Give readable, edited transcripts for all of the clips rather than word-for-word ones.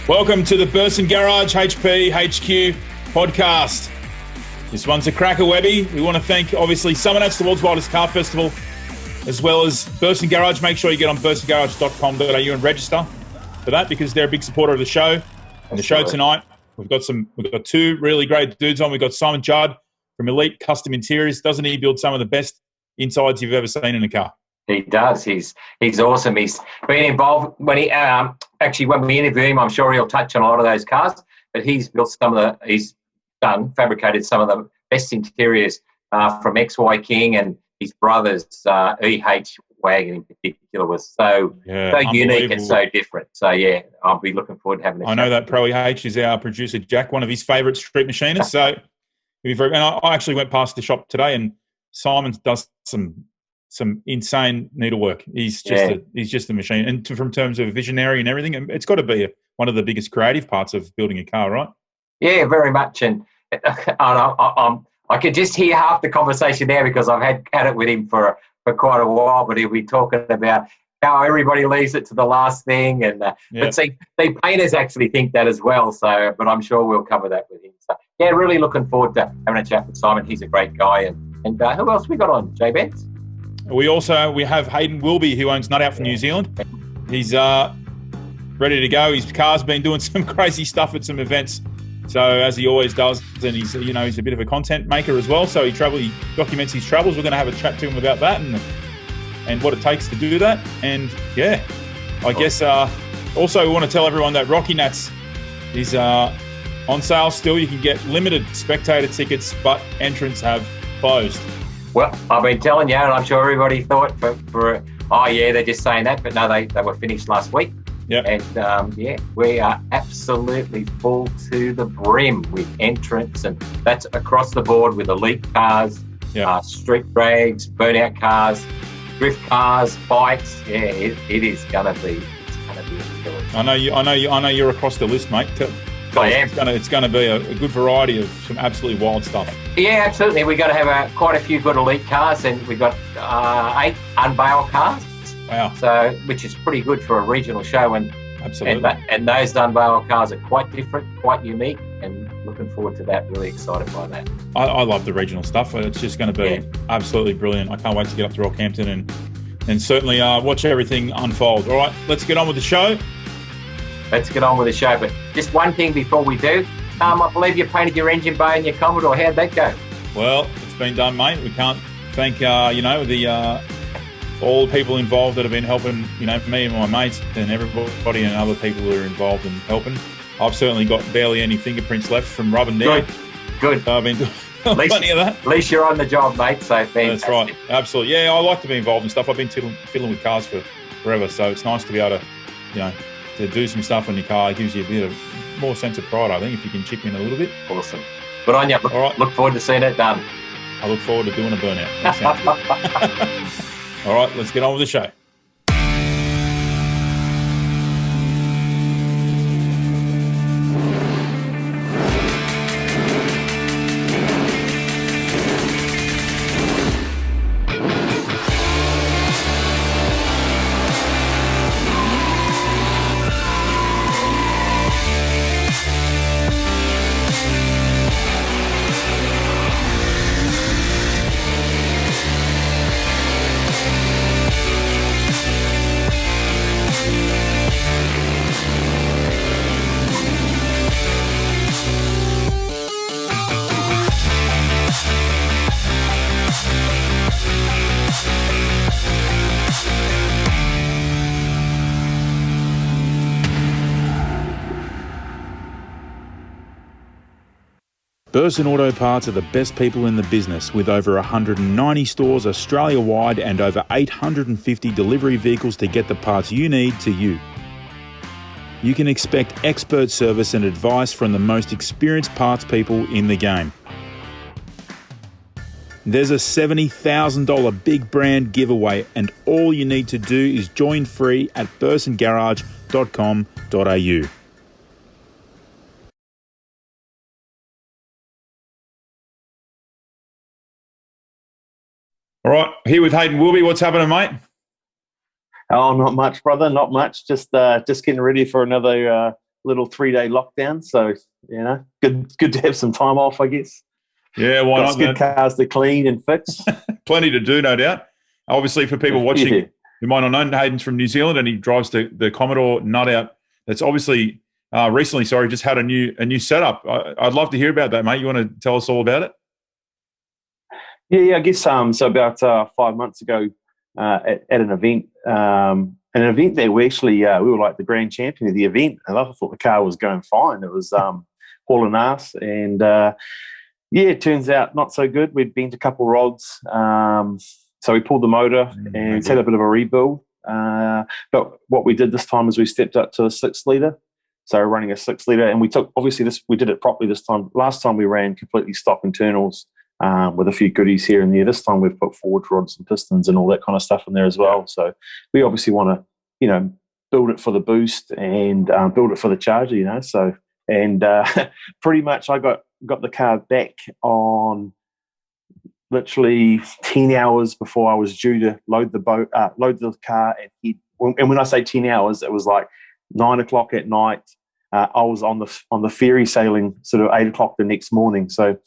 Welcome to the Burson Garage HPHQ Podcast. This one's a cracker, Webby. We want to thank, obviously, NUTOUT, the world's wildest car festival, as well as Burson Garage. Make sure you get on bursongarage.com.au and register for that because they're a big supporter of the show. And the show tonight, we've got two really great dudes on. We've got Simon Judd from Elite Custom Interiors. Doesn't he build some of the best insides you've ever seen in a car? He does. He's awesome. He's been involved when we interview him. I'm sure he'll touch on a lot of those cars. But he's built fabricated some of the best interiors from XY King, and his brother's wagon in particular was so unique and so different. So yeah, I'll be looking forward to having a chat. I know that Pro EH is our producer Jack, one of his favourite street machinists. So and I actually went past the shop today, and Simon does some insane needlework. He's just a machine, and from terms of visionary and everything, it's got to be one of the biggest creative parts of building a car, right? Yeah, very much. And I could just hear half the conversation there because I've had it with him for quite a while. But he'll be talking about how everybody leaves it to the last thing, and but see, the painters actually think that as well. So, but I'm sure we'll cover that with him. So yeah, really looking forward to having a chat with Simon. He's a great guy. And who else we got on, J Benz? We have Hayden Wilby, who owns NUTOUT from New Zealand. He's ready to go. His car's been doing some crazy stuff at some events, so as he always does. And he's a bit of a content maker as well. So he documents his travels. We're going to have a chat to him about that and what it takes to do that. And yeah, I guess also we want to tell everyone that Rocky Nats is on sale still. You can get limited spectator tickets, but entrants have closed. Well, I've been telling you, and I'm sure everybody thought they're just saying that, but no, they were finished last week. Yeah. And we are absolutely full to the brim with entrants, and that's across the board with elite cars, street drags, burnout cars, drift cars, bikes. Yeah, it is gonna be. It's gonna be a killer. I know you're across the list, mate. I am. It's going to be a good variety of some absolutely wild stuff. Yeah, absolutely. We've got to have quite a few good elite cars, and we've got 8 unveil cars. Wow. So, which is pretty good for a regional show. And absolutely. And those unveil cars are quite different, quite unique, and looking forward to that. Really excited by that. I love the regional stuff. It's just going to be absolutely brilliant. I can't wait to get up to Rockhampton and certainly watch everything unfold. All right, let's get on with the show. Let's get on with the show. But just one thing before we do. I believe you painted your engine bay and your Commodore. How'd that go? Well, it's been done, mate. We can't thank, all the people involved that have been helping, me and my mates and everybody and other people who are involved in helping. I've certainly got barely any fingerprints left from rubbing down. Good. I've been doing plenty of that. At least you're on the job, mate. So fantastic. That's right. Absolutely. Yeah, I like to be involved in stuff. I've been fiddling with cars for forever, so it's nice to be able to, to do some stuff on your car. It gives you a bit of more sense of pride, I think, if you can chip in a little bit. Awesome. Good on you. All right. Look forward to seeing it done. I look forward to doing a burnout. That sounds good. All right, let's get on with the show. Burson Auto Parts are the best people in the business, with over 190 stores Australia-wide and over 850 delivery vehicles to get the parts you need to you. You can expect expert service and advice from the most experienced parts people in the game. There's a $70,000 big brand giveaway, and all you need to do is join free at bursongarage.com.au. All right, here with Hayden Wilby. What's happening, mate? Oh, not much, brother. Not much. Just getting ready for another little 3-day lockdown. So, good to have some time off, I guess. Yeah, why not? Good cars to clean and fix. Plenty to do, no doubt. Obviously, for people watching who might not know, Hayden's from New Zealand and he drives the Commodore NUTOUT. That's obviously recently, just had a new setup. I'd love to hear about that, mate. You want to tell us all about it? Yeah, I guess so. About 5 months ago, at an event, that we actually we were like the grand champion of the event, and I thought the car was going fine. It was hauling ass, and it turns out not so good. We'd bent a couple rods, so we pulled the motor and had a bit of a rebuild. But what we did this time is we stepped up to a 6-litre. So we're running a 6-litre, and we did it properly this time. Last time we ran completely stock internals with a few goodies here and there. This time we've put forward rods and pistons and all that kind of stuff in there as well. So we obviously want to, build it for the boost and build it for the charger, So, and pretty much I got the car back on literally 10 hours before I was due to load the car and head. And when I say 10 hours, it was like 9 o'clock at night. I was on the ferry sailing sort of 8 o'clock the next morning. So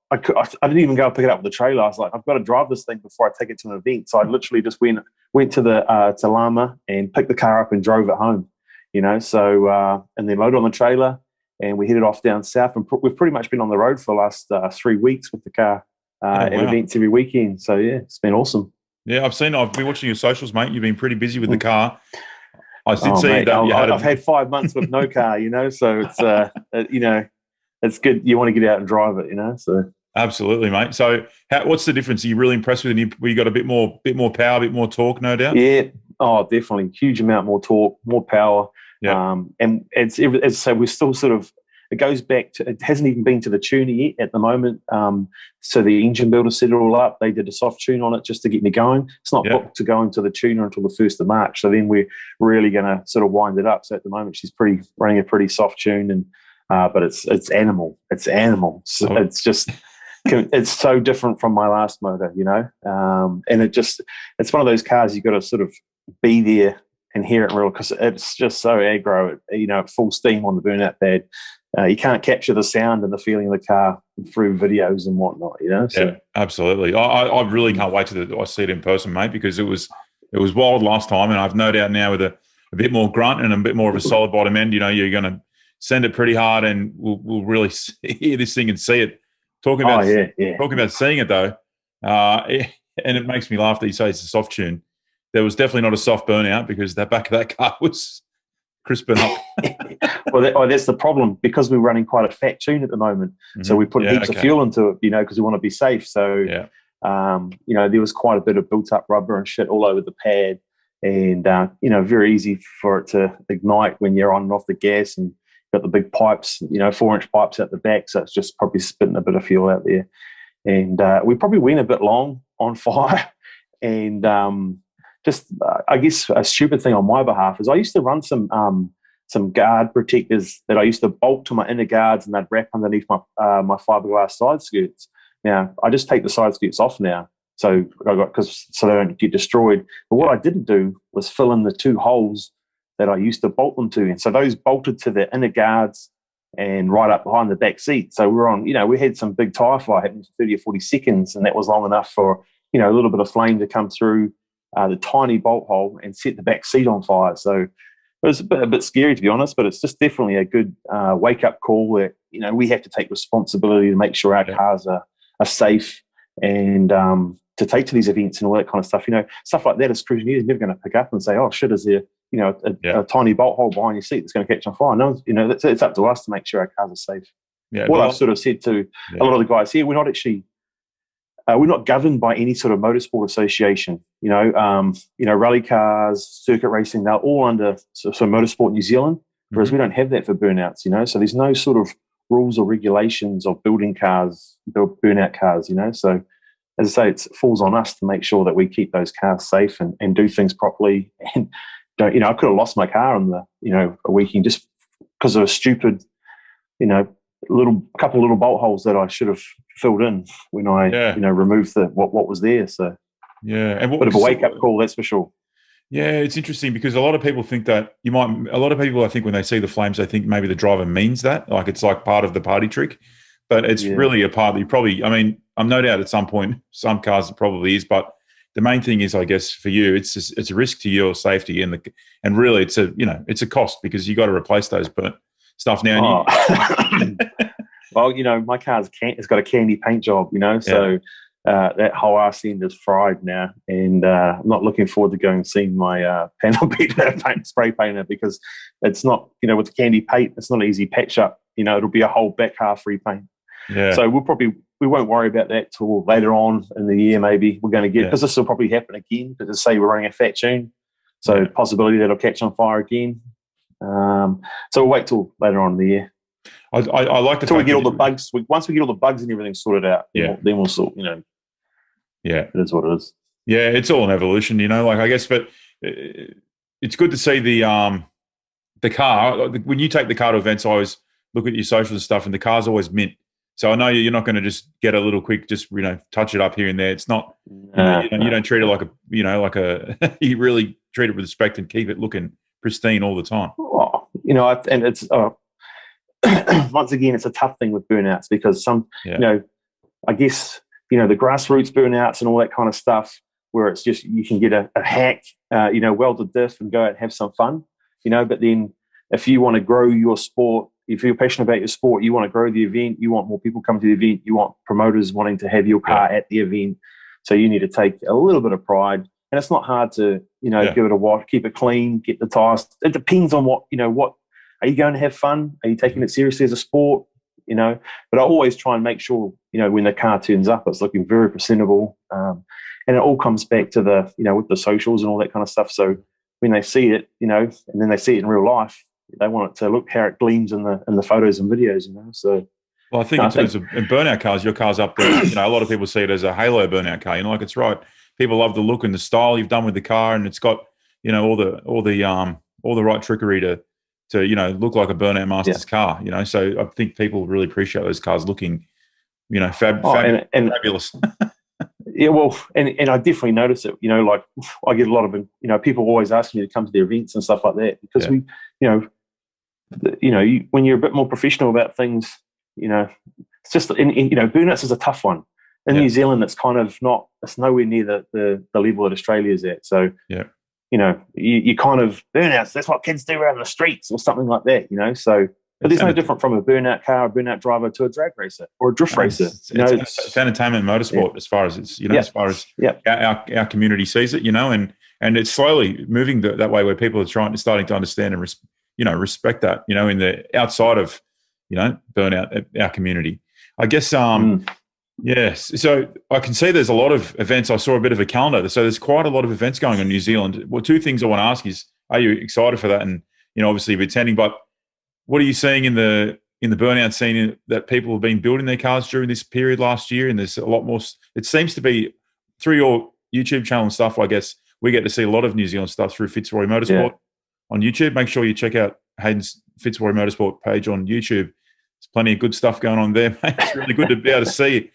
I didn't even go pick it up with the trailer. I was like, I've got to drive this thing before I take it to an event. So I literally just went to the to Lama and picked the car up and drove it home. So and then loaded on the trailer and we headed off down south. And we've pretty much been on the road for the last 3 weeks with the car at events every weekend. So it's been awesome. Yeah, I've been watching your socials, mate. You've been pretty busy with the car. I did see mate, that I've had 5 months with no car, so it's it's good. You want to get out and drive it, So absolutely, mate. So what's the difference? Are you really impressed with it? You got a bit more power, a bit more torque, no doubt. Yeah. Oh, definitely. Huge amount more torque, more power. Yeah. And it's as I say, we're still sort of. It goes back to, it hasn't even been to the tuner yet at the moment. So the engine builder set it all up. They did a soft tune on it just to get me going. It's not booked to go into the tuner until the 1st of March. So then we're really going to sort of wind it up. So at the moment, she's running a pretty soft tune, and but it's animal. It's animal. So it's just, it's so different from my last motor, and it's one of those cars you've got to sort of be there and hear it real, because it's just so aggro, full steam on the burnout pad. You can't capture the sound and the feeling of the car through videos and whatnot, So. Yeah, absolutely. I really can't wait till I see it in person, mate, because it was wild last time, and I've no doubt now with a bit more grunt and a bit more of a solid bottom end, you're going to send it pretty hard, and we'll really hear this thing and see it. Talking about seeing it though, and it makes me laugh that you say it's a soft tune. There was definitely not a soft burnout, because the back of that car was crisping up. Well, that's the problem, because we're running quite a fat tune at the moment. Mm-hmm. So we put heaps of fuel into it, because we want to be safe. So, there was quite a bit of built-up rubber and shit all over the pad, and very easy for it to ignite when you're on and off the gas, and got the big pipes, 4-inch pipes out the back. So it's just probably spitting a bit of fuel out there, and we probably went a bit long on fire, and I guess a stupid thing on my behalf is I used to run some guard protectors that I used to bolt to my inner guards, and they'd wrap underneath my my fiberglass side skirts. Now I just take the side skirts off now, so they don't get destroyed. But what I didn't do was fill in the 2 holes that I used to bolt them to, and so those bolted to the inner guards and right up behind the back seat. So we're on, we had some big tire fire happening for 30 or 40 seconds, and that was long enough for a little bit of flame to come through the tiny bolt hole and set the back seat on fire. So it was a bit scary, to be honest, but it's just definitely a good wake-up call that, we have to take responsibility to make sure our cars are safe, and to take to these events and all that kind of stuff. Stuff like that as cruising is never going to pick up and say, oh, shit, is there, a tiny bolt hole behind your seat that's going to catch on fire? No, it's up to us to make sure our cars are safe. Yeah, what I've sort of said to a lot of the guys here, we're not actually... we're not governed by any sort of motorsport association, rally cars, circuit racing, they're all under so Motorsport New Zealand, whereas we don't have that for burnouts, so there's no sort of rules or regulations of building cars, burnout cars, So as I say, it falls on us to make sure that we keep those cars safe and do things properly. And don't, I could have lost my car on a weekend just because of a stupid, couple little bolt holes that I should have filled in when I removed what was there. So and bit of a wake up call, that's for sure. Yeah, it's interesting because a lot of people think that a lot of people, I think, when they see the flames, they think maybe the driver means that, like it's like part of the party trick, but it's really a part that you probably, I mean, I'm no doubt at some point, some cars it probably is, but the main thing is, I guess, for you, it's a risk to your safety and really it's a cost because you got to replace those burnt stuff now. Well, my car's it's got a candy paint job, so that whole arse end is fried now, and I'm not looking forward to going and seeing my panel beater spray painter because it's not, with the candy paint, it's not an easy patch up. It'll be a whole back half repaint. Yeah. So we won't worry about that till later on in the year. Maybe we're going to get, because this will probably happen again. Because say we're running a fat tune, so possibility that'll catch on fire again. So we'll wait till later on in the year. I like the till we get all the bugs. Once we get all the bugs and everything sorted out, then we'll sort. Yeah, it is what it is. Yeah, it's all an evolution, I guess. But it's good to see the car. When you take the car to events, I always look at your socials and stuff, and the car's always mint. So I know you're not going to just get a little quick, just touch it up here and there. It's not. You don't treat it like you really treat it with respect and keep it looking pristine all the time. Oh, and it's once again, it's a tough thing with burnouts because I guess the grassroots burnouts and all that kind of stuff, where it's just you can get a hack, welded diff and go out and have some fun, But then if you want to grow your sport, if you're passionate about your sport, you want to grow the event, you want more people coming to the event, you want promoters wanting to have your car at the event. So you need to take a little bit of pride. And it's not hard to, give it a wash, keep it clean, get the tires. It depends on what are you going to have fun? Are you taking it seriously as a sport? But I always try and make sure, when the car turns up, it's looking very presentable. And it all comes back to the, with the socials and all that kind of stuff. So when they see it, and then they see it in real life, they want it to look how it gleams in the photos and videos, So, well, I think in terms of burnout cars, your car's up there. A lot of people see it as a halo burnout car. It's right. People love the look and the style you've done with the car, and it's got all the right trickery to look like a burnout master's car. So I think people really appreciate those cars looking, fabulous. Yeah, well, and I definitely notice it. Like I get a lot of people always ask me to come to their events and stuff like that because we, when you're a bit more professional about things, it's just burnouts is a tough one in New Zealand. It's kind of not. It's nowhere near the level that Australia's at. So you kind of burnouts. That's what kids do around the streets or something like that. So. But there's no different from a burnout car, a burnout driver to a drag racer or a drift racer. It's entertainment motorsport as far as it's, as far as our community sees it, and it's slowly moving that way where people are starting to understand and respect that, in the outside of, burnout, our community. I guess, yes. So I can see there's a lot of events. I saw a bit of a calendar. So there's quite a lot of events going on in New Zealand. Well, two things I want to ask is, are you excited for that? And, obviously you're attending, but what are you seeing in the burnout scene that people have been building their cars during this period last year? And there's a lot more. It seems to be through your YouTube channel and stuff. I guess we get to see a lot of New Zealand stuff through Fitzroy Motorsport on YouTube. Make sure you check out Hayden's Fitzroy Motorsport page on YouTube. There's plenty of good stuff going on there, mate. It's really good to be able to see,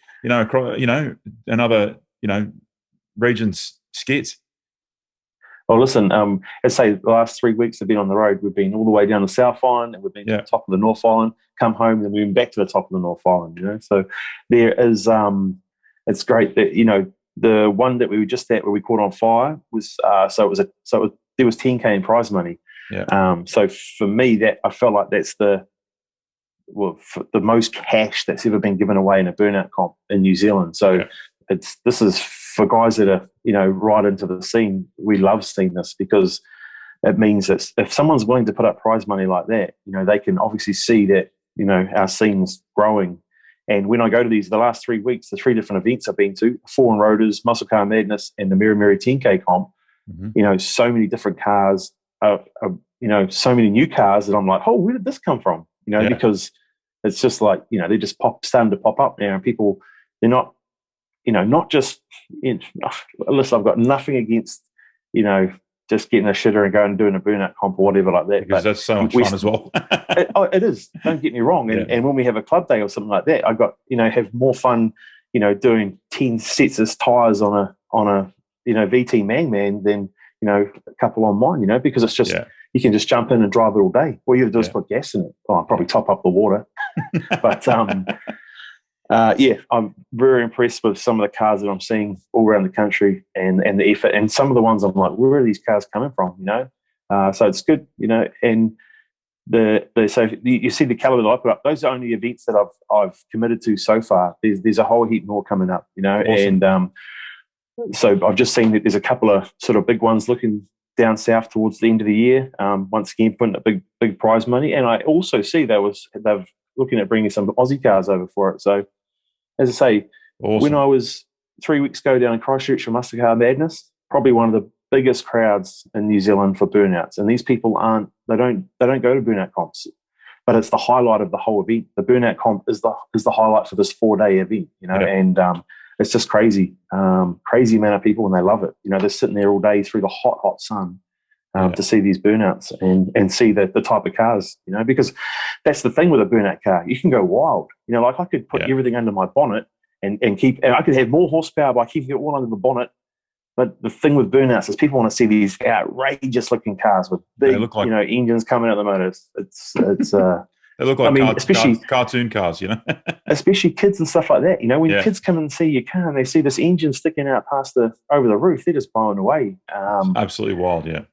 another, region's skits. Well, listen, let's say the last 3 weeks have been on the road. We've been all the way down the South Island and we've been to the top of the North Island, come home and we've been back to the top of the North Island, So there is, it's great that, the one that we were just at where we caught on fire was, there was 10K in prize money. Yeah. So for me, that I felt like that's the most cash that's ever been given away in a burnout comp in New Zealand. So this is for guys that are, right into the scene. We love seeing this because it means that if someone's willing to put up prize money like that, they can obviously see that, our scene's growing. And when I go to the last 3 weeks, the 3 different events I've been to, Foreign Roaders, Muscle Car Madness, and the Mary 10K comp, so many different cars, so many new cars that I'm like, oh, where did this come from? Because it's just like, they just starting to pop up now, and people, they're not, not just, listen, I've got nothing against, just getting a shitter and going and doing a burnout comp or whatever like that. Because that's so much fun as well. It is. Don't get me wrong. And when we have a club day or something like that, I got, have more fun, doing 10 sets of tyres on a VT man than, a couple on mine, because it's just, you can just jump in and drive it all day. All you have to do is put gas in it. Well, I'll probably top up the water. But, I'm very impressed with some of the cars that I'm seeing all around the country and the effort. And some of the ones I'm like, where are these cars coming from, So it's good, and so you see the colour that I put up, those are only events that I've committed to so far. There's a whole heap more coming up, Awesome. And so I've just seen that there's a couple of sort of big ones looking down south towards the end of the year. Once again, putting a big prize money, and I also see they're looking at bringing some Aussie cars over for it. So, as I say, awesome. When I was 3 weeks ago down in Christchurch for Muscle Car Madness, probably one of the biggest crowds in New Zealand for burnouts, and these people they don't go to burnout comps, but it's the highlight of the whole event. The burnout comp is the highlight for this 4-day event, and it's just crazy amount of people, and they love it. They're sitting there all day through the hot sun to see these burnouts and see the type of cars, because that's the thing with a burnout car. You can go wild, like I could put everything under my bonnet and I could have more horsepower by keeping it all under the bonnet. But the thing with burnouts is people want to see these outrageous looking cars with big, engines coming out of the motors. It's they look like especially cartoon cars, especially kids and stuff like that. When kids come and see your car and they see this engine sticking out over the roof, they're just blown away. Absolutely wild, yeah.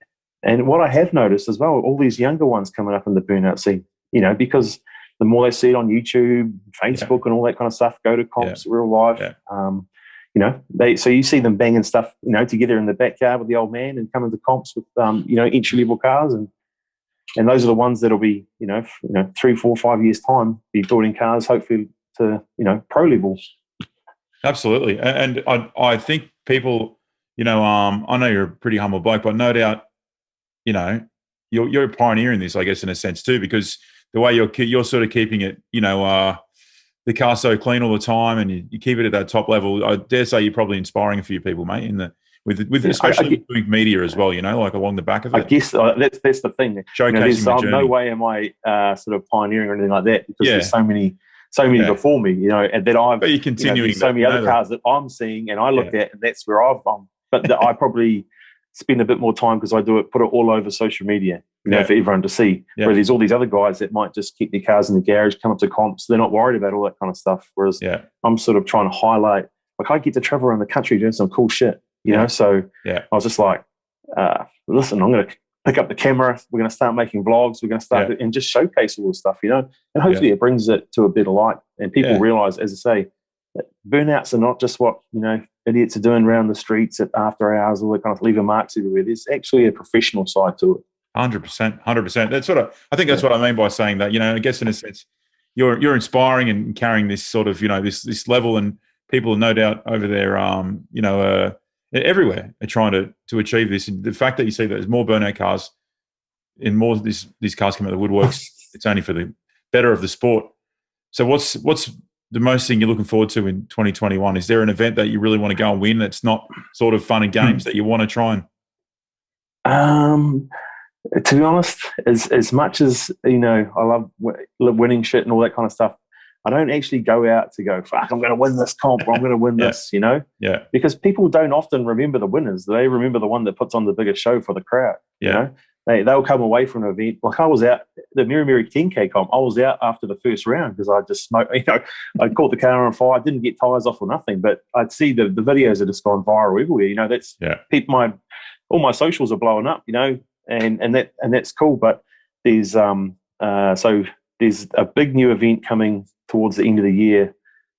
And what I have noticed as well, all these younger ones coming up in the burnout scene, because the more they see it on YouTube, Facebook, and all that kind of stuff, go to comps, real life. Yeah. So you see them banging stuff, together in the backyard with the old man and coming to comps with, entry level cars, and those are the ones that'll be, 3, 4, 5 years time, be building cars, hopefully to, pro levels. Absolutely, and I think people, I know you're a pretty humble bloke, but no doubt, you're a pioneer in this, I guess, in a sense too, because the way you're sort of keeping it, the car so clean all the time, and you keep it at that top level. I dare say you're probably inspiring a few people, mate. With especially with media as well, like along the back of it. I guess that's the thing. Showcasing the journey. No way am I sort of pioneering or anything like that, because there's so many before me, and that I've. But you're continuing. There's so many other cars that I'm seeing and I look at, and that's where I've. But I probably spend a bit more time because I put it all over social media, for everyone to see. Yeah. Where there's all these other guys that might just keep their cars in the garage, come up to comps, they're not worried about all that kind of stuff. Whereas I'm sort of trying to highlight, like I get to travel around the country doing some cool shit, So I was just like, listen, I'm going to pick up the camera. We're going to start making vlogs. We're going to start and just showcase all this stuff, and hopefully it brings it to a better light, and people realize, as I say, that burnouts are not just what, idiots are doing around the streets at after hours, all that kind of leaving marks everywhere. There's actually a professional side to it. 100%. That's I think that's what I mean by saying that, I guess in a sense, you're inspiring and carrying this sort of, this level, and people no doubt over there, everywhere are trying to achieve this. And the fact that you see that there's more burnout cars and more these cars come out of the woodworks, it's only for the better of the sport. So what's the most thing you're looking forward to in 2021? Is there an event that you really want to go and win that's not sort of fun and games that you want to try and? To be honest, as much as, I love winning shit and all that kind of stuff, I don't actually go out to go, fuck, I'm going to win this comp, or I'm going to win this, Yeah. Because people don't often remember the winners. They remember the one that puts on the biggest show for the crowd, They'll come away from an event. Like I was out, the Miri 10K comp, I was out after the first round because I just smoked, I caught the car on fire. I didn't get tyres off or nothing, but I'd see the videos that just gone viral everywhere. That's people, all my socials are blowing up, and that's cool. But there's there's a big new event coming towards the end of the year.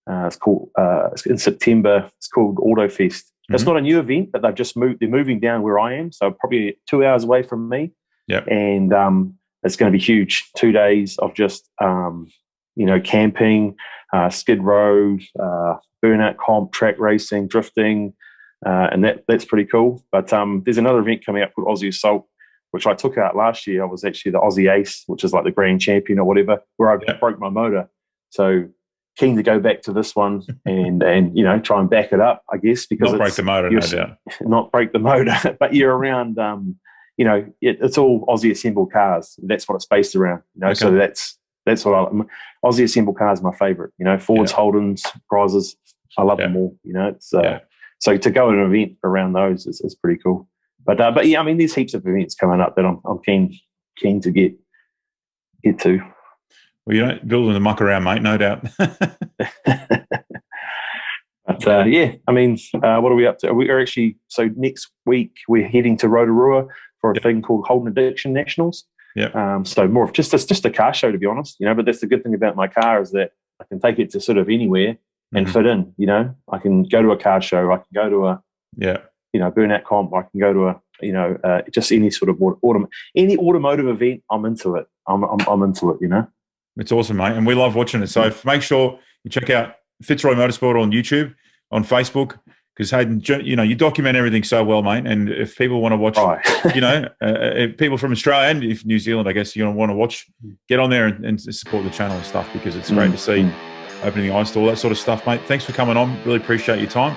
It's in September. It's called AutoFest. Mm-hmm. It's not a new event, but they've just moved. They're moving down where I am, so probably 2 hours away from me. Yeah, and it's going to be huge. 2 days of just camping, skid row, burnout comp, track racing, drifting, and that's pretty cool. But there's another event coming up called Aussie Assault, which I took out last year. I was actually the Aussie Ace, which is like the grand champion or whatever, where I broke my motor. So keen to go back to this one and try and back it up, I guess, because not break the motor, no doubt. Not break the motor, but you're around. It's all Aussie assembled cars. That's what it's based around. Okay. So that's what Aussie assembled cars are my favourite. Fords, Holdens, Prizes. I love them all. So to go at an event around those is pretty cool. But yeah, I mean, there's heaps of events coming up that I'm keen to get to. Well, you don't build in the muck around, mate, no doubt. But yeah, I mean, what are we up to? We're actually, so next week we're heading to Rotorua for a thing called Holden Addiction Nationals. Yeah. So more of just a car show, to be honest, but that's the good thing about my car is that I can take it to sort of anywhere and fit in, I can go to a car show, I can go to a Burnout comp, I can go to a just any sort of any automotive event. I'm into it. I'm into it. It's awesome, mate, and we love watching it. So make sure you check out Fitzroy Motorsport on YouTube, on Facebook, because Hayden, you document everything so well, mate. And if people want to watch, if people from Australia and if New Zealand, I guess you want to watch, get on there and support the channel and stuff, because it's great to see opening the eyes to all that sort of stuff, mate. Thanks for coming on. Really appreciate your time.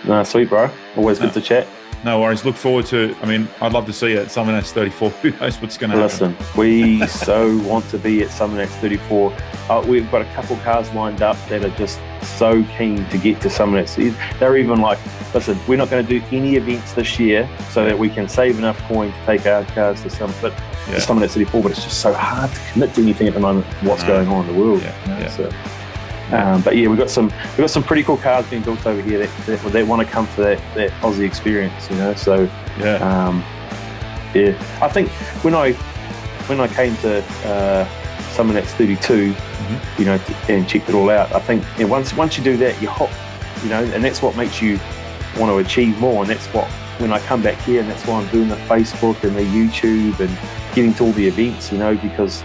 No, sweet, bro. Always good to chat. No worries. Look forward to. I mean, I'd love to see you at Simon Judd 34. Who knows what's going to happen? Listen, we so want to be at Simon Judd 34. We've got a couple cars lined up that are just so keen to get to Simon Judd. They're even like, listen, we're not going to do any events this year so that we can save enough coin to take our cars to Simon Judd 34. But it's just so hard to commit to anything at the moment. What's going on in the world? So, but yeah, we've got some pretty cool cars being built over here that want to come for that Aussie experience, So I think when I came to Simon Judd 32, and checked it all out, I think once you do that, you hop, and that's what makes you want to achieve more. And that's what when I come back here, and that's why I'm doing the Facebook and the YouTube and getting to all the events, because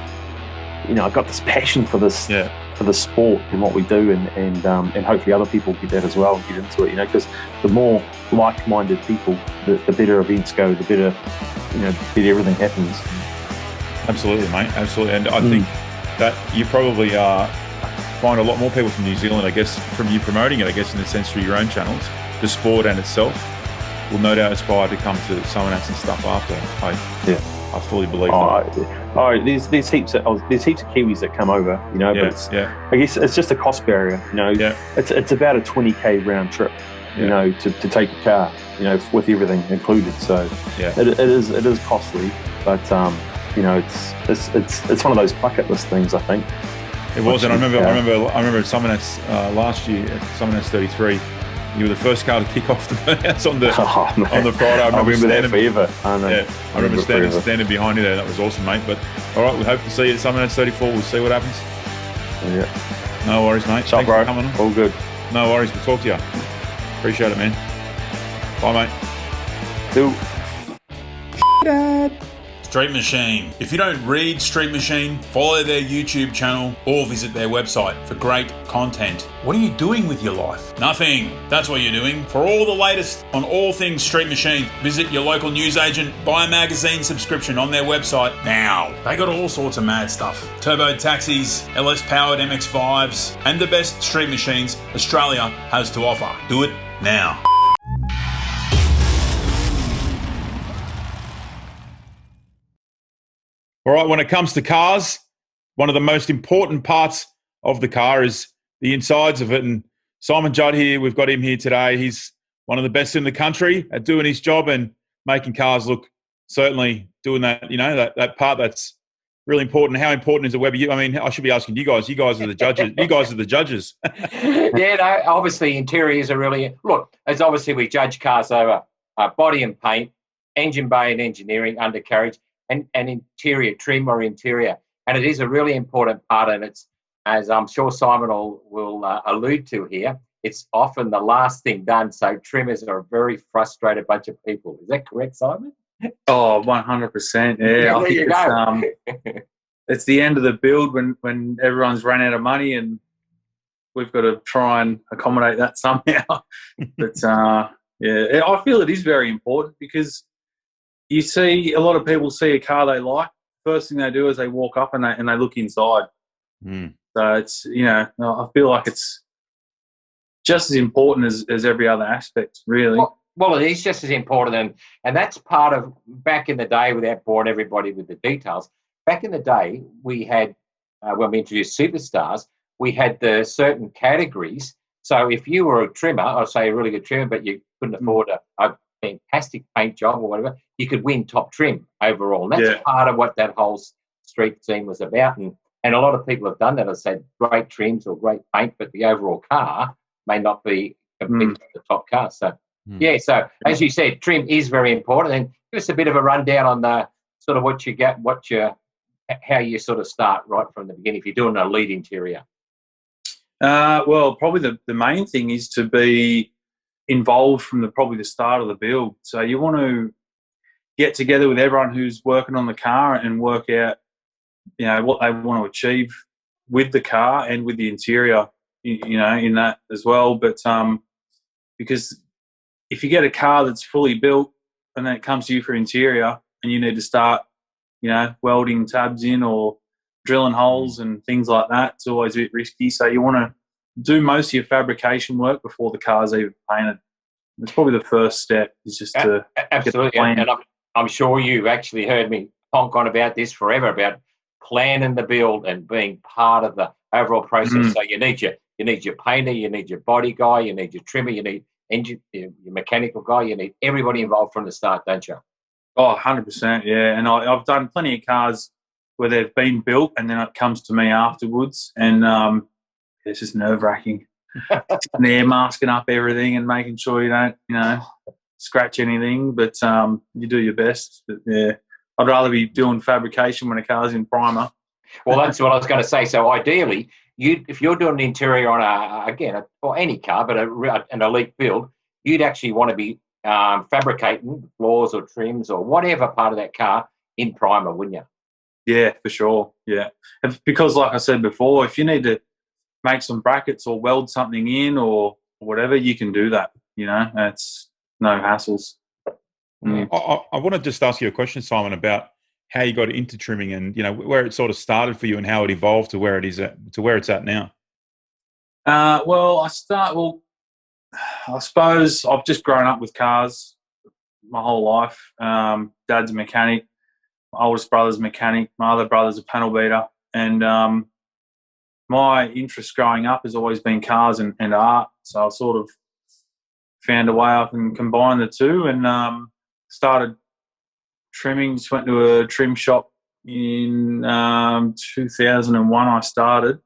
I've got this passion for this. For the sport and what we do, and hopefully other people get that as well and get into it, because the more like-minded people, the better events go, the better, better everything happens. Absolutely, mate. Absolutely. And I think that you probably find a lot more people from New Zealand, I guess, from you promoting it, I guess, in the sense through your own channels, the sport and itself will no doubt aspire to come to Simon Judd and stuff after. I fully believe that. There's heaps of Kiwis that come over, but I guess it's just a cost barrier, It's about a 20k round trip, to take a car, with everything included. So it is costly, but it's one of those bucket list things, I think. It was, and I remember at Simon Judd last year at Simon Judd 33. You were the first car to kick off the burnouts on the Friday. I remember that forever. I remember standing behind you there. That was awesome, mate. But all right, we hope to see you at Simon Judd 34. We'll see what happens. Yeah. No worries, mate. Thanks for coming on. All good. No worries. We'll talk to you. Appreciate it, man. Bye, mate. Street Machine. If you don't read Street Machine, follow their YouTube channel or visit their website for great content. What are you doing with your life? Nothing. That's what you're doing. For all the latest on all things Street Machine, visit your local newsagent, buy a magazine subscription on their website now. They got all sorts of mad stuff. Turbo taxis, LS-powered MX-5s, and the best street machines Australia has to offer. Do it now. All right, when it comes to cars, one of the most important parts of the car is the insides of it. And Simon Judd here, we've got him here today. He's one of the best in the country at doing his job and making cars look, certainly doing that, that part that's really important. How important is the Weber? I mean, I should be asking you guys. You guys are the judges. You guys are the judges. Obviously interiors are really, look, as obviously we judge cars over body and paint, engine bay and engineering, undercarriage, and interior trim or interior. And it is a really important part, and it's, as I'm sure Simon will allude to here, it's often the last thing done. So trimmers are a very frustrated bunch of people. Is that correct, Simon? Oh, 100%. Yeah, I think it's the end of the build when everyone's run out of money, and we've got to try and accommodate that somehow. But I feel it is very important, because you see a lot of people see a car they like. First thing they do is they walk up and they look inside. So it's, I feel like it's just as important as every other aspect, really. Well, it is just as important, and that's part of, back in the day, without boring everybody with the details, back in the day we had, when we introduced superstars, we had the certain categories. So if you were a trimmer, or say a really good trimmer, but you couldn't afford fantastic paint job or whatever, you could win top trim overall. And that's part of what that whole street scene was about. And a lot of people have done that. I've said great trims or great paint, but the overall car may not be compared to the top car. So, so as you said, trim is very important. And give us a bit of a rundown on the sort of what you get, how you sort of start right from the beginning if you're doing a lead interior. Well, probably the main thing is to be involved from probably the start of the build. So you want to get together with everyone who's working on the car and work out, what they want to achieve with the car and with the interior, in that as well. But because if you get a car that's fully built and then it comes to you for interior and you need to start, welding tabs in or drilling holes and things like that, it's always a bit risky. So you want to do most of your fabrication work before the car's even painted. It's probably the first step, is just to absolutely. And I'm sure you've actually heard me honk on about this forever, about planning the build and being part of the overall process. So you need your painter, you need your body guy, you need your trimmer, you need your mechanical guy, you need everybody involved from the start, don't you? Oh, 100%, yeah. And I've done plenty of cars where they've been built and then it comes to me afterwards, and it's just nerve-wracking. There masking up everything and making sure you don't, scratch anything, but you do your best. But, yeah, I'd rather be doing fabrication when a car's in primer. Well, that's what I was going to say. So ideally, if you're doing an interior on or any car, but an elite build, you'd actually want to be fabricating floors or trims or whatever part of that car in primer, wouldn't you? Yeah, for sure. Yeah, because like I said before, if you need to make some brackets or weld something in or whatever, you can do that. It's no hassles. I want to just ask you a question, Simon, about how you got into trimming and where it sort of started for you and how it evolved to where it is to where it's at now. I suppose I've just grown up with cars my whole life. Dad's a mechanic, my oldest brother's a mechanic, my other brother's a panel beater, and my interest growing up has always been cars and art. So I sort of found a way I can combine the two, and started trimming. Just went to a trim shop in 2001. I started.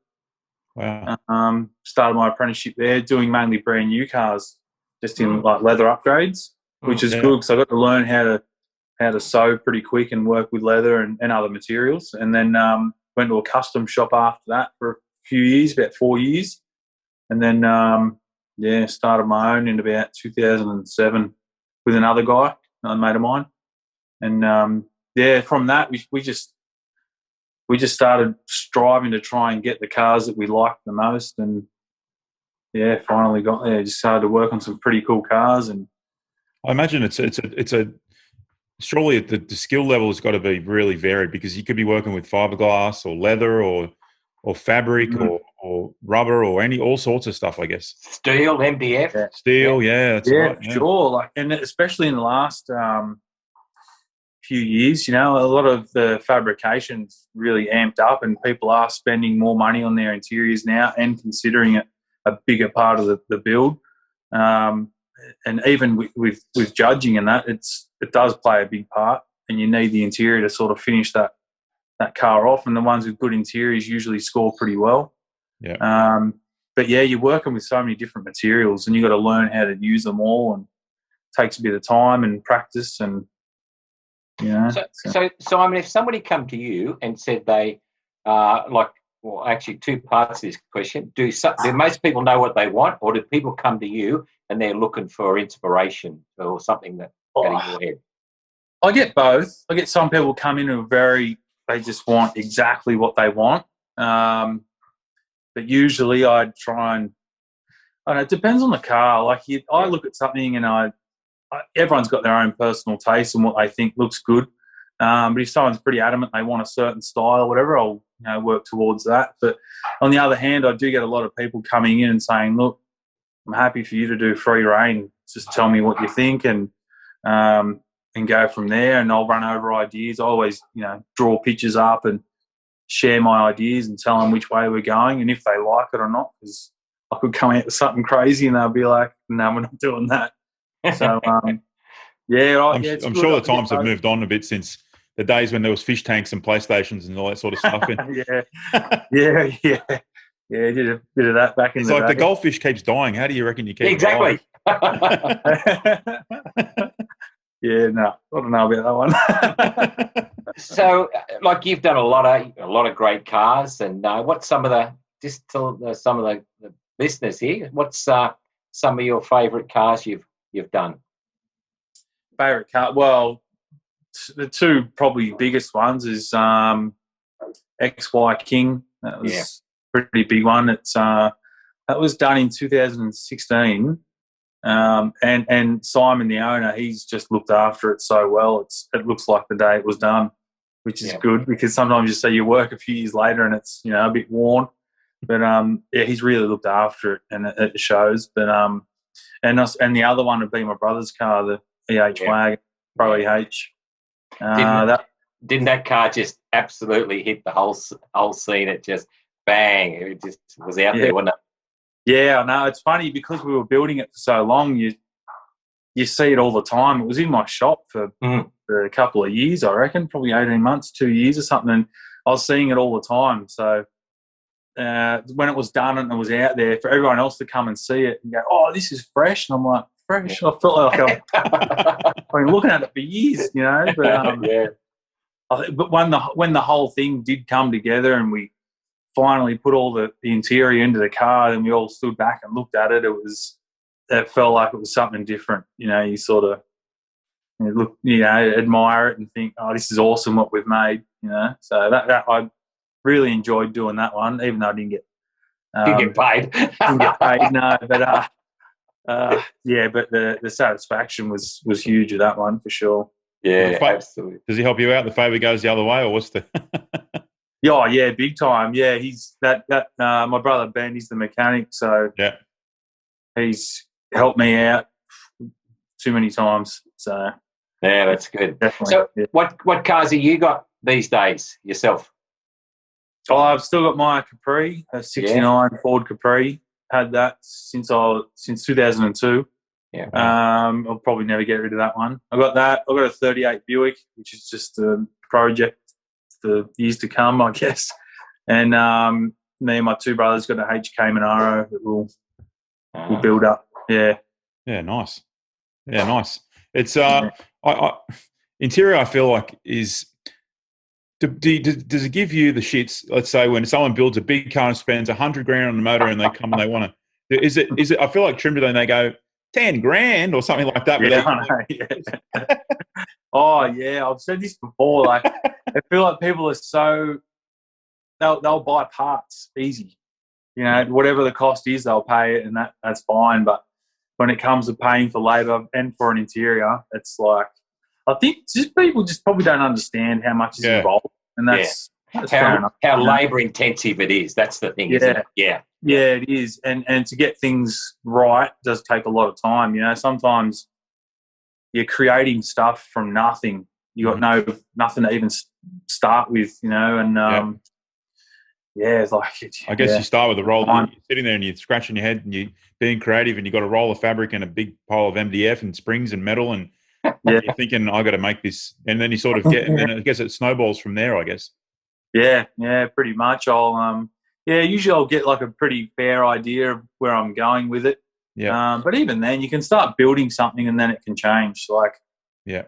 Wow. Started my apprenticeship there, doing mainly brand new cars, just in like leather upgrades, which is good because I got to learn how to sew pretty quick and work with leather and other materials. And then went to a custom shop after that for a few years, about 4 years, and then started my own in about 2007 with another guy, a mate of mine, and from that we just started striving to try and get the cars that we liked the most, and finally got there. Just started to work on some pretty cool cars, and I imagine it's a surely the skill level has got to be really varied, because you could be working with fiberglass or leather or fabric or rubber or all sorts of stuff, I guess. Steel, MDF. Steel, that's right. Yeah, sure. And especially in the last few years, a lot of the fabrication's really amped up, and people are spending more money on their interiors now and considering it a bigger part of the build. And even with judging and that, it does play a big part, and you need the interior to sort of finish that car off, and the ones with good interiors usually score pretty well. Yeah. But you're working with so many different materials, and you got to learn how to use them all, and it takes a bit of time and practice, and So Simon, if somebody come to you and said they actually two parts of this question: do most people know what they want, or do people come to you and they're looking for inspiration or something that got in your head? I get both. I get some people come in who they just want exactly what they want. But usually I try and, it depends on the car. I look at something and everyone's got their own personal taste and what they think looks good. But if someone's pretty adamant they want a certain style or whatever, I'll work towards that. But on the other hand, I do get a lot of people coming in and saying, look, I'm happy for you to do free reign. Just tell me what you think and go from there, and I'll run over ideas. I always, draw pictures up and share my ideas and tell them which way we're going and if they like it or not, because I could come out with something crazy and they'll be like, no, we're not doing that. So, Yeah, right. I'm sure the times have moved on a bit since the days when there was fish tanks and PlayStations and all that sort of stuff. Yeah, did a bit of that back in the day. It's like the goldfish keeps dying. How do you reckon you keep exactly? Yeah, no, I don't know about that one. So, like, you've done a lot of great cars, and what's some of the listeners here? What's some of your favourite cars you've done? Favourite car? Well, the two probably biggest ones is XY King. That was a pretty big one. It's that was done in 2016. And Simon, the owner, he's just looked after it so well. It looks like the day it was done, which is good, because sometimes you see your work a few years later and it's a bit worn. But he's really looked after it, and it shows. But and the other one would be my brother's car, the EH wagon, Pro EH. Didn't that car just absolutely hit the whole scene? It just bang! It just was out there, wasn't it? Yeah, I know. It's funny because we were building it for so long. You see it all the time. It was in my shop for a couple of years, I reckon, probably 18 months, 2 years or something. And I was seeing it all the time. So when it was done and it was out there, for everyone else to come and see it and go, "Oh, this is fresh," and I'm like, "Fresh?" I felt like I've been looking at it for years, But but when the whole thing did come together and we finally put all the interior into the car, and we all stood back and looked at it, it felt like it was something different. You sort of look, admire it and think, "Oh, this is awesome what we've made." So that I really enjoyed doing that one, even though I didn't get paid. Didn't get paid, no. But but the satisfaction was huge with that one for sure. Yeah, absolutely. Does he help you out? The favour goes the other way, or what's the? Yeah, big time. Yeah, he's that. My brother Ben, he's the mechanic, so he's helped me out too many times. So yeah, that's good. Definitely. So what cars have you got these days yourself? Oh, I've still got my Capri, a '69 Ford Capri. Had that since 2002. Yeah. I'll probably never get rid of that one. I got that. I got a '38 Buick, which is just a project for years to come, I guess. And me and my two brothers got a HK Monaro that we'll build up. Yeah. Yeah, nice. Yeah, nice. It's interior, I feel like, is. Does it give you the shits? Let's say when someone builds a big car and spends $100,000 on the motor, and they come and they want to. Is it? I feel like Trimmed and they go $10,000 or something like that. Oh yeah, I've said this before. Like, I feel like people are so they'll buy parts easy. Whatever the cost is, they'll pay it, and that's fine. But when it comes to paying for labour and for an interior, it's like, I think people probably don't understand how much is involved, and that's how labour intensive it is. That's the thing, isn't it? Yeah, it is, and to get things right does take a lot of time. Sometimes you're creating stuff from nothing. You got nothing to even start with, and it's like I guess you start with a roll. You're sitting there and you're scratching your head and you're being creative, and you've got a roll of fabric and a big pile of MDF and springs and metal, and you're thinking, I got to make this, and then you sort of get, and then I guess it snowballs from there, I guess. Yeah, pretty much. Usually I'll get like a pretty fair idea of where I'm going with it. Yeah. But even then, you can start building something and then it can change. Like, I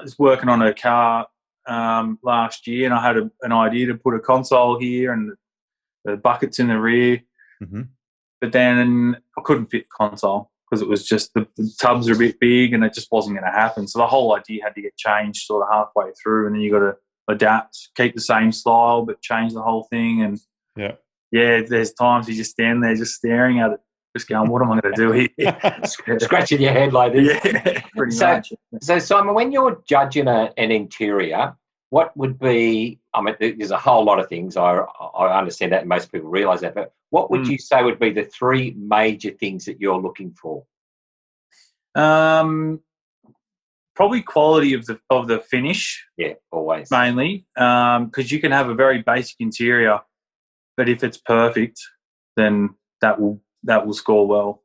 was working on a car last year, and I had an idea to put a console here and the buckets in the rear. Mm-hmm. But then I couldn't fit the console because it was just the tubs are a bit big and it just wasn't going to happen. So the whole idea had to get changed sort of halfway through, and then you got to adapt, keep the same style but change the whole thing. And there's times you just stand there just staring at it, just going, what am I going to do here? Scratching your head like this. Yeah, pretty much. So, Simon, when you're judging an interior, what would be, there's a whole lot of things. I understand that, and most people realise that, but what would you say would be the three major things that you're looking for? Probably quality of the finish. Yeah, always. Mainly, because you can have a very basic interior, but if it's perfect, then that will score well.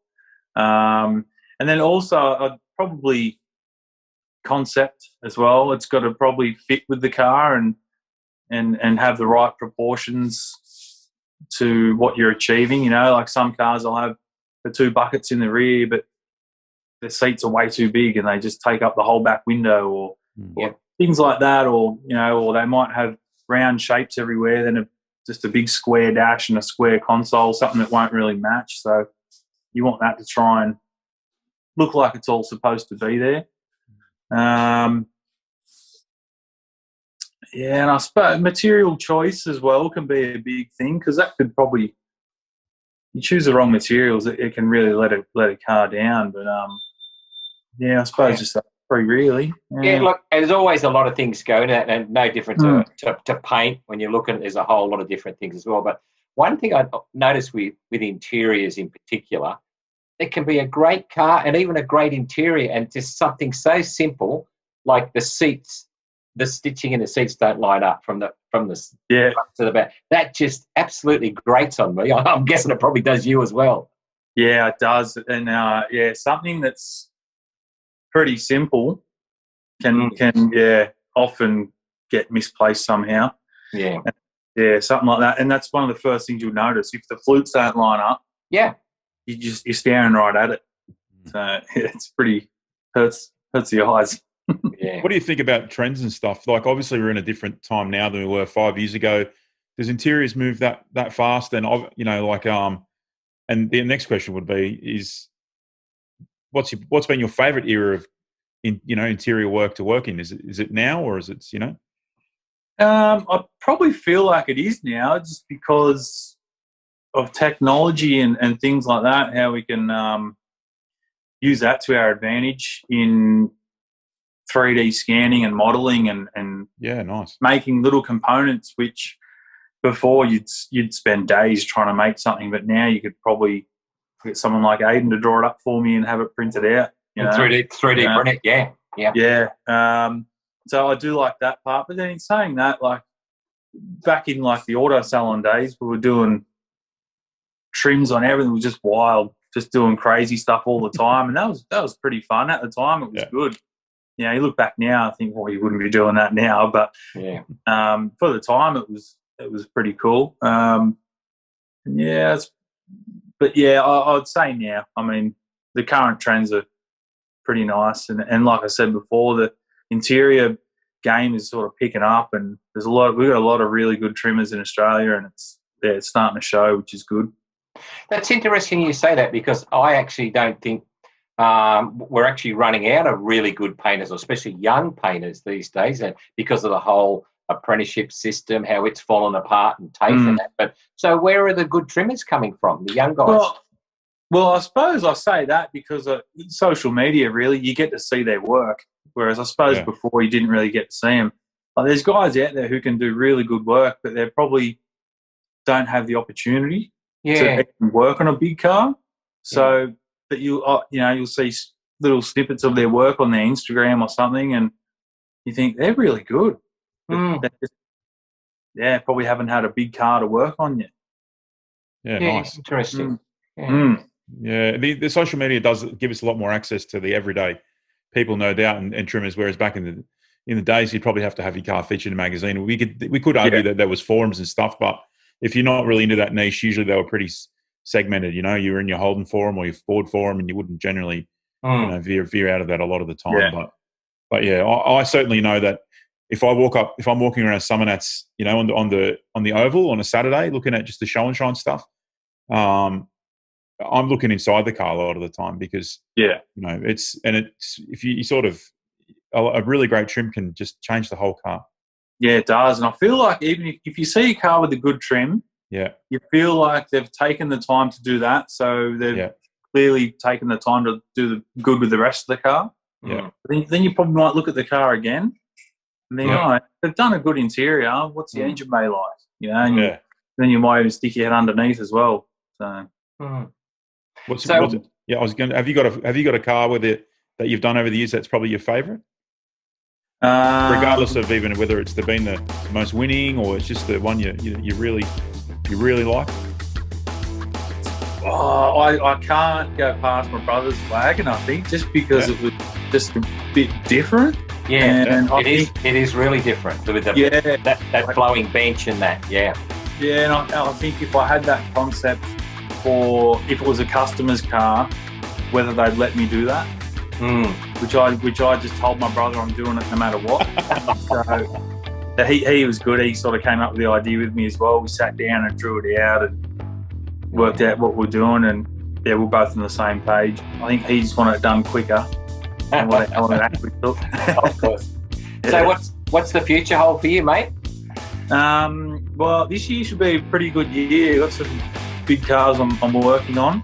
And then also, I'd probably concept as well. It's got to probably fit with the car and have the right proportions to what you're achieving. You know, like some cars will have the 2 buckets in the rear, but the seats are way too big and they just take up the whole back window, or things like that, or they might have round shapes everywhere, then just a big square dash and a square console, something that won't really match. So you want that to try and look like it's all supposed to be there. And I suppose material choice as well can be a big thing, because that could probably, you choose the wrong materials, it can really let a car down. But I suppose just that three, really. Yeah, look, there's always a lot of things going, and no different to paint. When you look at it, there's a whole lot of different things as well. But one thing I noticed with interiors in particular, it can be a great car and even a great interior, and just something so simple like the seats, the stitching in the seats don't line up from the front to the back. That just absolutely grates on me. I'm guessing it probably does you as well. Yeah, it does. And something that's pretty simple can often get misplaced somehow. Yeah. Yeah, something like that. And that's one of the first things you'll notice. If the flutes don't line up, you're staring right at it. So it's pretty hurts the eyes. Yeah. What do you think about trends and stuff? Like, obviously we're in a different time now than we were 5 years ago. Does interiors move that fast? And and the next question would be is what's been your favourite era of interior work to work in? Is it now, or is it I probably feel like it is now, just because of technology and things like that, how we can use that to our advantage in 3D scanning and modelling and nice, making little components, which before you'd spend days trying to make something, but now you could probably get someone like Aiden to draw it up for me and have it printed out. 3D print it, yeah. So I do like that part. But then in saying that, like back in like the auto salon days, we were doing trims on everything. It was just wild, just doing crazy stuff all the time, and that was pretty fun at the time. It was good. You look back now, I think, well, you wouldn't be doing that now, but for the time, it was pretty cool. I'd say now, I mean, the current trends are pretty nice, and like I said before, the interior game is sort of picking up, and we've got a lot of really good trimmers in Australia, and it's starting to show, which is good. That's interesting you say that, because I actually don't think we're actually running out of really good painters, especially young painters these days, and because of the whole apprenticeship system, how it's fallen apart and TAFE and that. But so where are the good trimmers coming from, the young guys? Well, I suppose I say that because of social media, really, you get to see their work, whereas I suppose before you didn't really get to see them. Like, there's guys out there who can do really good work, but they probably don't have the opportunity to work on a big car. So that you'll see little snippets of their work on their Instagram or something, and you think they're really good. But probably haven't had a big car to work on yet. Yeah, nice. Interesting. Yeah, the social media does give us a lot more access to the everyday people, no doubt, and trimmers. Whereas back in the days, you'd probably have to have your car featured in a magazine. We could argue that there was forums and stuff, but if you're not really into that niche, usually they were pretty segmented. You were in your Holden forum or your Ford forum, and you wouldn't generally veer out of that a lot of the time. But I certainly know that if I'm walking around Summernats, on the oval on a Saturday, looking at just the show and shine stuff, I'm looking inside the car a lot of the time, because it's if you sort of, a really great trim can just change the whole car. Yeah, it does. And I feel like even if you see a car with a good trim, you feel like they've taken the time to do that. So they've clearly taken the time to do the good with the rest of the car. Yeah. Then you probably might look at the car again and think, they've done a good interior. What's the engine bay like? And then you might even stick your head underneath as well. So. Have you got a car that you've done over the years that's probably your favourite? Regardless of even whether it's been the most winning, or it's just the one you really like? Oh, I can't go past my brother's wagon, I think, just because it was just a bit different. Yeah, and it is really different with that flowing bench and that. Yeah, and I think if I had that concept, or if it was a customer's car, whether they'd let me do that, which I just told my brother I'm doing it no matter what. So he was good. He sort of came up with the idea with me as well. We sat down and drew it out and worked out what we're doing, and we're both on the same page. I think he just wanted it done quicker than what it actually took. Of course. So what's the future hold for you, mate? Well, this year should be a pretty good year. Got some big cars I'm working on.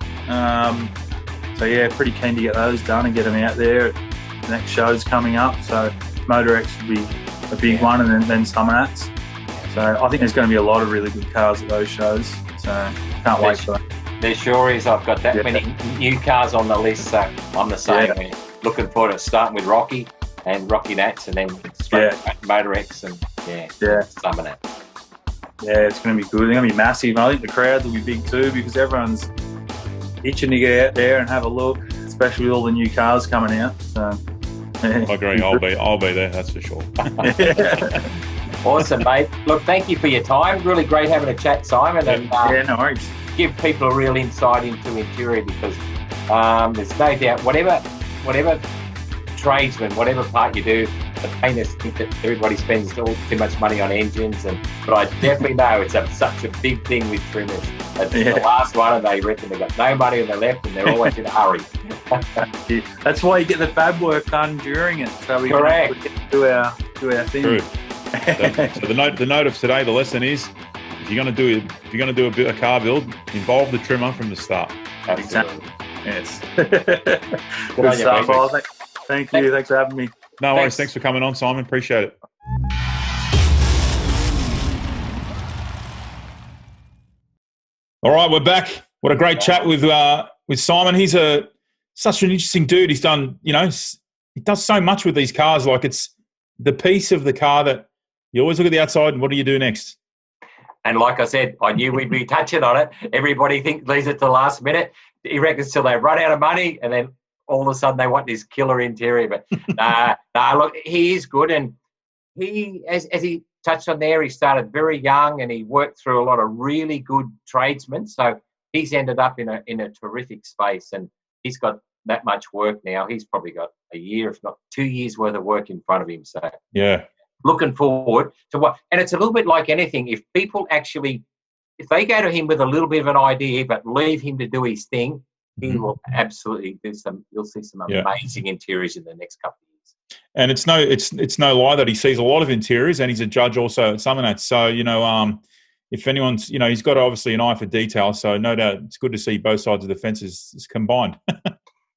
So pretty keen to get those done and get them out there. The next show's coming up, so Motor X will be a big one, and then Summernats. So I think there's going to be a lot of really good cars at those shows. So can't wait for that. There sure is. I've got that many new cars on the list, so I'm the same. Yeah. Looking forward to starting with Rocky and Rocky Nats, and then straight to Motor X and Summernats. Yeah, it's going to be good. They're going to be massive. I think the crowds will be big too, because everyone's itching to get out there and have a look, especially with all the new cars coming out. So I agree. I'll be there. That's for sure. Awesome, mate. Look, thank you for your time. Really great having a chat, Simon. And no worries. Give people a real insight into interior, because there's no doubt whatever tradesman, whatever part you do, the painters think that everybody spends too much money on engines, but I definitely know it's such a big thing with trimmers. It's the last one, and they reckon they've got no money on the left, and they're always in a hurry. That's why you get the fab work done during it, so we can do our thing. True. So the note of today, the lesson is, if you're going to do a car build, involve the trimmer from the start. Absolutely. Exactly. Yes. Good stuff. Well, thank you. Thanks for having me. No worries. Thanks for coming on, Simon. Appreciate it. All right, we're back. What a great chat with Simon. He's such an interesting dude. He's done, he does so much with these cars. Like, it's the piece of the car that you always look at the outside and what do you do next? And like I said, I knew we'd be touching on it. Everybody leaves it to the last minute. He reckons till they run out of money, and then all of a sudden they want this killer interior. But look, he is good, and he, as he touched on there, he started very young and he worked through a lot of really good tradesmen. So he's ended up in a terrific space, and he's got that much work now. He's probably got a year, if not 2 years worth of work in front of him. So looking forward to what, and it's a little bit like anything. If people actually, if they go to him with a little bit of an idea, but leave him to do his thing, he will absolutely do you'll see some amazing interiors in the next couple of years. And it's no lie that he sees a lot of interiors, and he's a judge also at Summernats. So, if anyone's, he's got obviously an eye for detail. So no doubt it's good to see both sides of the fences combined.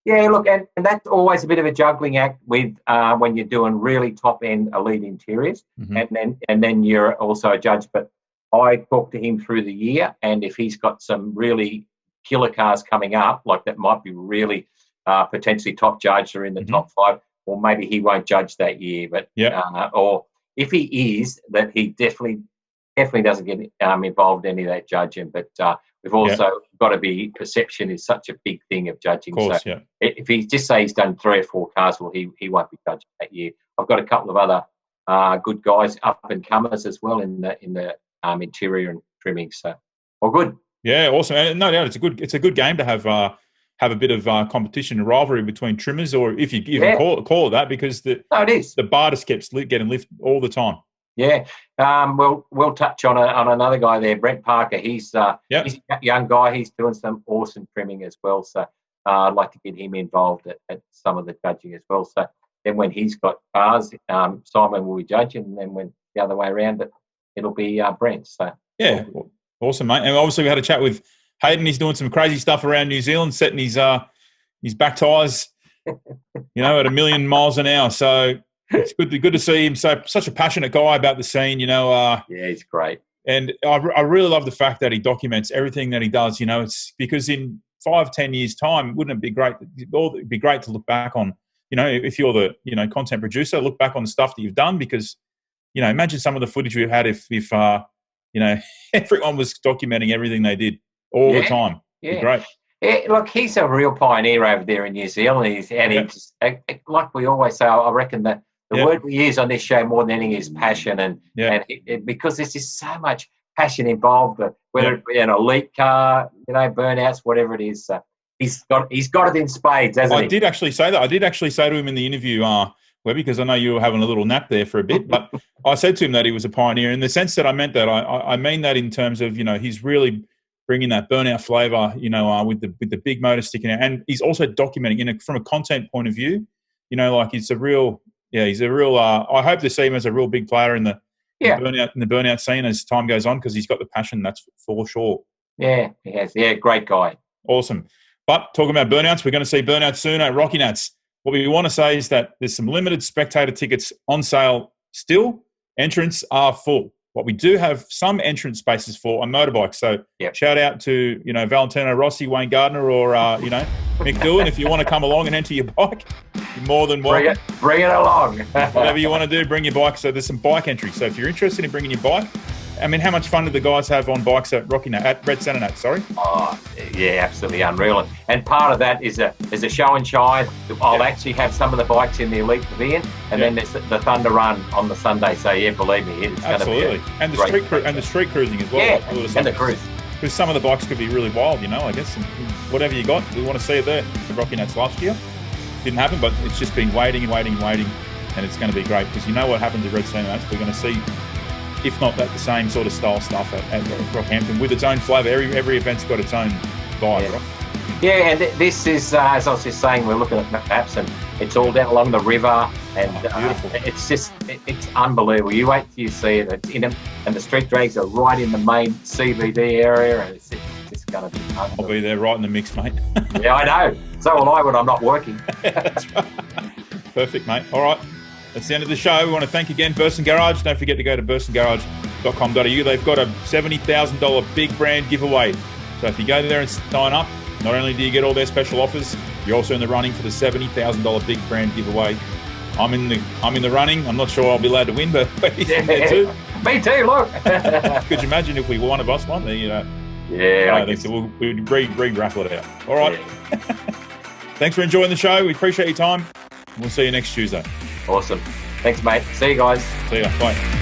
Yeah, look, and that's always a bit of a juggling act with when you're doing really top-end elite interiors, and then you're also a judge. But I talk to him through the year, and if he's got some really killer cars coming up, like that might be really potentially top judged or in the top 5, or maybe he won't judge that year. But or if he is, that he definitely doesn't get involved in any of that judging. But we've also got to be, perception is such a big thing of judging. Of course, so if he just say he's done 3 or 4 cars, well, he won't be judging that year. I've got a couple of other good guys, up and comers as well in the interior and trimming. So, all good. Yeah, awesome. And no doubt, it's a good game to have a bit of competition and rivalry between trimmers, or if you even call it that, because it is. The bar just keeps getting lifted all the time. Yeah, we'll touch on another guy there, Brent Parker. He's a young guy. He's doing some awesome trimming as well. So I'd like to get him involved at some of the judging as well. So then when he's got cars, Simon will be judging, and then when the other way around, it'll be Brent. So awesome, mate. And obviously we had a chat with Hayden. He's doing some crazy stuff around New Zealand, setting his back tyres, at 1 million miles an hour. So it's good to see him. Such a passionate guy about the scene, he's great. And I really love the fact that he documents everything that he does. It's because in 5-10 years' time, wouldn't it be great? It'd be great to look back on, if you're the content producer, look back on the stuff that you've done, because, imagine some of the footage we've had if everyone was documenting everything they did all the time. Yeah, great. Yeah, look, he's a real pioneer over there in New Zealand. He just, like we always say, I reckon that the word we use on this show more than anything is passion, and because there's just so much passion involved, whether it be an elite car, burnouts, whatever it is. He's got it in spades, hasn't he? I did actually say that. I did actually say to him in the interview, Webby, because I know you were having a little nap there for a bit, but I said to him that he was a pioneer in the sense that I meant that. I mean that in terms of, he's really bringing that burnout flavour, with the big motor sticking out, and he's also documenting from a content point of view. He's a real. I hope to see him as a real big player in the burnout scene as time goes on, because he's got the passion. That's for sure. Yeah, he has. Yeah, great guy. Awesome. But talking about burnouts, we're going to see Burnout soon at Rocky Nuts. What we want to say is that there's some limited spectator tickets on sale still. Entrants are full. What we do have some entrance spaces for are motorbikes. So shout out to, Valentino Rossi, Wayne Gardner, or, Mick Doohan. If you want to come along and enter your bike, you're more than welcome. Bring it along. Whatever you want to do, bring your bike. So there's some bike entries. So if you're interested in bringing your bike, I mean, how much fun do the guys have on bikes at Red Centre Nat, sorry? Oh, yeah, absolutely unreal. And part of that is a show and shine. I'll actually have some of the bikes in the Elite Pavilion, and then there's the Thunder Run on the Sunday. So, yeah, believe me, it's going to be and the street cruising as well. Yeah, and the cruise. Because some of the bikes could be really wild, I guess. And whatever you got, we want to see it there. The Rocky Nuts last year didn't happen, but it's just been waiting, and it's going to be great because what happens at Red Centre Nats, we're going to see, if not that, the same sort of style stuff at Rockhampton with its own flavour. Every event's got its own vibe, right? Yeah, and this is, as I was just saying, we're looking at maps, and it's all down along the river, and beautiful. It's unbelievable. You wait till you see it. It's in them, and the street drags are right in the main CBD area, and it's just going to be unbelievable. I'll be there right in the mix, mate. Yeah, I know. So will I when I'm not working. That's right. Perfect, mate. All right. That's the end of the show. We want to thank again Burson Garage. Don't forget to go to bursongarage.com.au. They've got a $70,000 big brand giveaway. So if you go there and sign up, not only do you get all their special offers, you're also in the running for the $70,000 big brand giveaway. I'm in the running. I'm not sure I'll be allowed to win, but he's in there too. Me too, look. Could you imagine if one of us won? Yeah. We'd re-raffle it out. All right. Yeah. Thanks for enjoying the show. We appreciate your time. We'll see you next Tuesday. Awesome. Thanks, mate. See you guys. See ya. Bye.